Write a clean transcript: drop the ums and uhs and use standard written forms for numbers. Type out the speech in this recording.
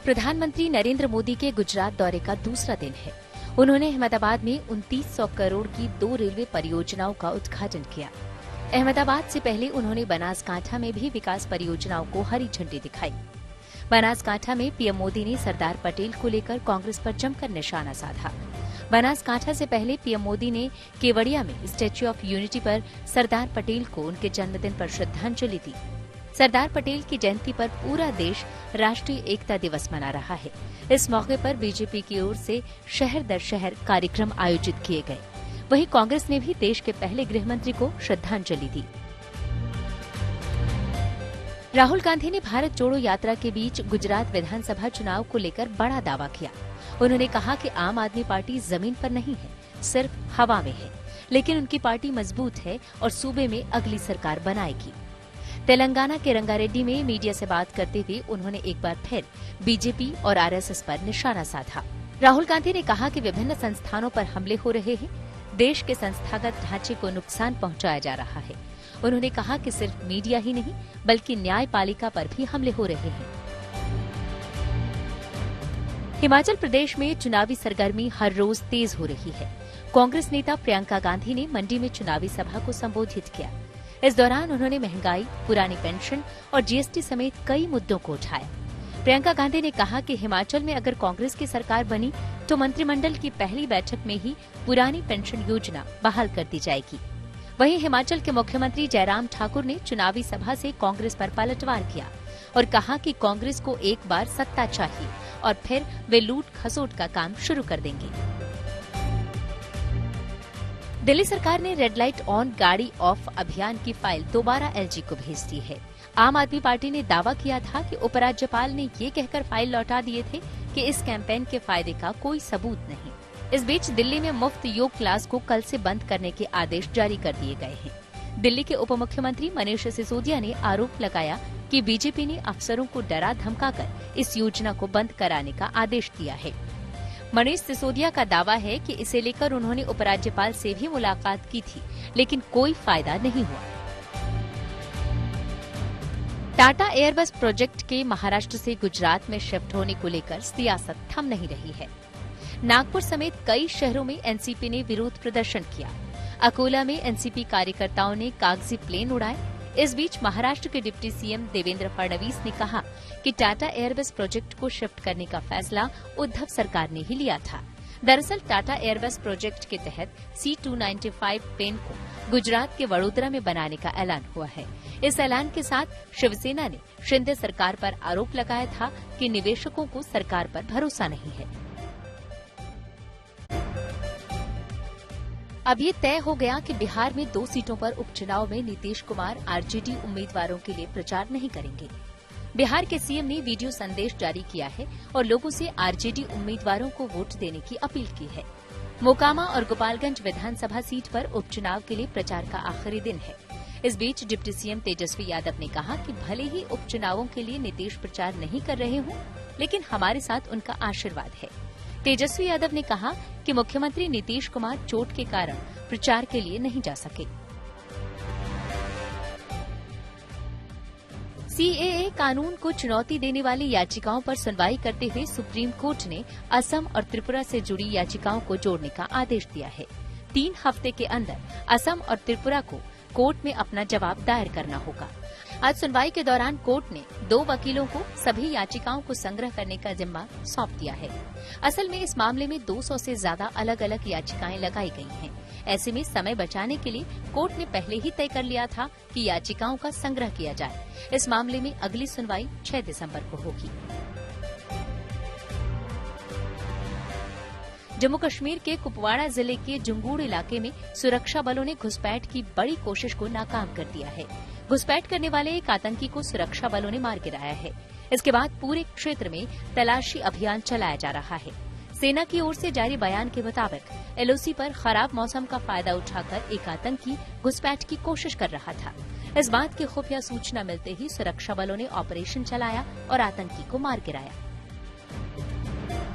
प्रधानमंत्री नरेंद्र मोदी के गुजरात दौरे का दूसरा दिन है। उन्होंने अहमदाबाद में 2900 करोड़ की 2 रेलवे परियोजनाओं का उद्घाटन किया। अहमदाबाद से पहले उन्होंने बनासकांठा में भी विकास परियोजनाओं को हरी झंडी दिखाई। बनासकांठा में पीएम मोदी ने सरदार पटेल को लेकर कांग्रेस पर जमकर निशाना साधा। बनासकांठा से पहले पीएम मोदी ने केवड़िया में स्टैच्यू ऑफ यूनिटी पर सरदार पटेल को उनके जन्मदिन पर श्रद्धांजलि दी। सरदार पटेल की जयंती पर पूरा देश राष्ट्रीय एकता दिवस मना रहा है। इस मौके पर बीजेपी की ओर से शहर दर शहर कार्यक्रम आयोजित किए गए। वहीं कांग्रेस ने भी देश के पहले गृहमंत्री को श्रद्धांजलि दी। राहुल गांधी ने भारत जोड़ो यात्रा के बीच गुजरात विधानसभा चुनाव को लेकर बड़ा दावा किया। उन्होंने कहा कि आम आदमी पार्टी जमीन पर नहीं है, सिर्फ हवा में है, लेकिन उनकी पार्टी मजबूत है और सूबे में अगली सरकार बनाएगी। तेलंगाना के रंगारेड्डी में मीडिया से बात करते हुए उन्होंने एक बार फिर बीजेपी और आरएसएस पर निशाना साधा। राहुल गांधी ने कहा कि विभिन्न संस्थानों पर हमले हो रहे हैं, देश के संस्थागत ढांचे को नुकसान पहुंचाया जा रहा है। उन्होंने कहा कि सिर्फ मीडिया ही नहीं बल्कि न्यायपालिका पर भी हमले हो रहे हैं। हिमाचल प्रदेश में चुनावी सरगर्मी हर रोज तेज हो रही है। कांग्रेस नेता प्रियंका गांधी ने मंडी में चुनावी सभा को संबोधित किया। इस दौरान उन्होंने महंगाई, पुरानी पेंशन और जीएसटी समेत कई मुद्दों को उठाया। प्रियंका गांधी ने कहा कि हिमाचल में अगर कांग्रेस की सरकार बनी तो मंत्रिमंडल की पहली बैठक में ही पुरानी पेंशन योजना बहाल कर दी जाएगी। वहीं हिमाचल के मुख्यमंत्री जयराम ठाकुर ने चुनावी सभा से कांग्रेस पर पलटवार किया और कहा कि कांग्रेस को एक बार सत्ता चाहिए और फिर वे लूट खसोट का काम शुरू कर देंगे। दिल्ली सरकार ने रेड लाइट ऑन गाड़ी ऑफ अभियान की फाइल दोबारा एलजी को भेज दी है। आम आदमी पार्टी ने दावा किया था कि उपराज्यपाल ने ये कहकर फाइल लौटा दिए थे कि इस कैंपेन के फायदे का कोई सबूत नहीं। इस बीच दिल्ली में मुफ्त योग क्लास को कल से बंद करने के आदेश जारी कर दिए गए हैं। दिल्ली के उप मुख्यमंत्री मनीष सिसोदिया ने आरोप लगाया कि बीजेपी ने अफसरों को डरा धमकाकर इस योजना को बंद कराने का आदेश दिया है। मनीष सिसोदिया का दावा है कि इसे लेकर उन्होंने उपराज्यपाल से भी मुलाकात की थी, लेकिन कोई फायदा नहीं हुआ। टाटा एयरबस प्रोजेक्ट के महाराष्ट्र से गुजरात में शिफ्ट होने को लेकर सियासत थम नहीं रही है। नागपुर समेत कई शहरों में एनसीपी ने विरोध प्रदर्शन किया। अकोला में एनसीपी कार्यकर्ताओं ने कागजी प्लेन उड़ाए। इस बीच महाराष्ट्र के डिप्टी सीएम देवेंद्र फडणवीस ने कहा कि टाटा एयरबस प्रोजेक्ट को शिफ्ट करने का फैसला उद्धव सरकार ने ही लिया था। दरअसल टाटा एयरबस प्रोजेक्ट के तहत C295 प्लेन को गुजरात के वडोदरा में बनाने का ऐलान हुआ है। इस ऐलान के साथ शिवसेना ने शिंदे सरकार पर आरोप लगाया था कि निवेशकों को सरकार पर भरोसा नहीं है। अब ये तय हो गया कि बिहार में 2 सीटों पर उपचुनाव में नीतीश कुमार आरजेडी उम्मीदवारों के लिए प्रचार नहीं करेंगे। बिहार के सीएम ने वीडियो संदेश जारी किया है और लोगों से आरजेडी उम्मीदवारों को वोट देने की अपील की है। मोकामा और गोपालगंज विधानसभा सीट पर उपचुनाव के लिए प्रचार का आखिरी दिन है। इस बीच डिप्टी सीएम तेजस्वी यादव ने कहा कि भले ही उपचुनावों के लिए नीतीश प्रचार नहीं कर रहे हों, लेकिन हमारे साथ उनका आशीर्वाद है। तेजस्वी यादव ने कहा कि मुख्यमंत्री नीतीश कुमार चोट के कारण प्रचार के लिए नहीं जा सके। सीएए कानून को चुनौती देने वाली याचिकाओं पर सुनवाई करते हुए सुप्रीम कोर्ट ने असम और त्रिपुरा से जुड़ी याचिकाओं को जोड़ने का आदेश दिया है। 3 हफ्ते के अंदर असम और त्रिपुरा को कोर्ट में अपना जवाब दायर करना होगा। आज सुनवाई के दौरान कोर्ट ने 2 वकीलों को सभी याचिकाओं को संग्रह करने का जिम्मा सौंप दिया है। असल में इस मामले में 200 से ज्यादा अलग अलग याचिकाएं लगाई गई हैं। ऐसे में समय बचाने के लिए कोर्ट ने पहले ही तय कर लिया था कि याचिकाओं का संग्रह किया जाए। इस मामले में अगली सुनवाई 6 दिसंबर को होगी। जम्मू कश्मीर के कुपवाड़ा जिले के जुंगूड़ इलाके में सुरक्षा बलों ने घुसपैठ की बड़ी कोशिश को नाकाम कर दिया है। घुसपैठ करने वाले एक आतंकी को सुरक्षा बलों ने मार गिराया है। इसके बाद पूरे क्षेत्र में तलाशी अभियान चलाया जा रहा है। सेना की ओर से जारी बयान के मुताबिक एलओसी पर खराब मौसम का फायदा उठाकर एक आतंकी घुसपैठ की कोशिश कर रहा था। इस बात की खुफिया सूचना मिलते ही सुरक्षा बलों ने ऑपरेशन चलाया और आतंकी को मार गिराया।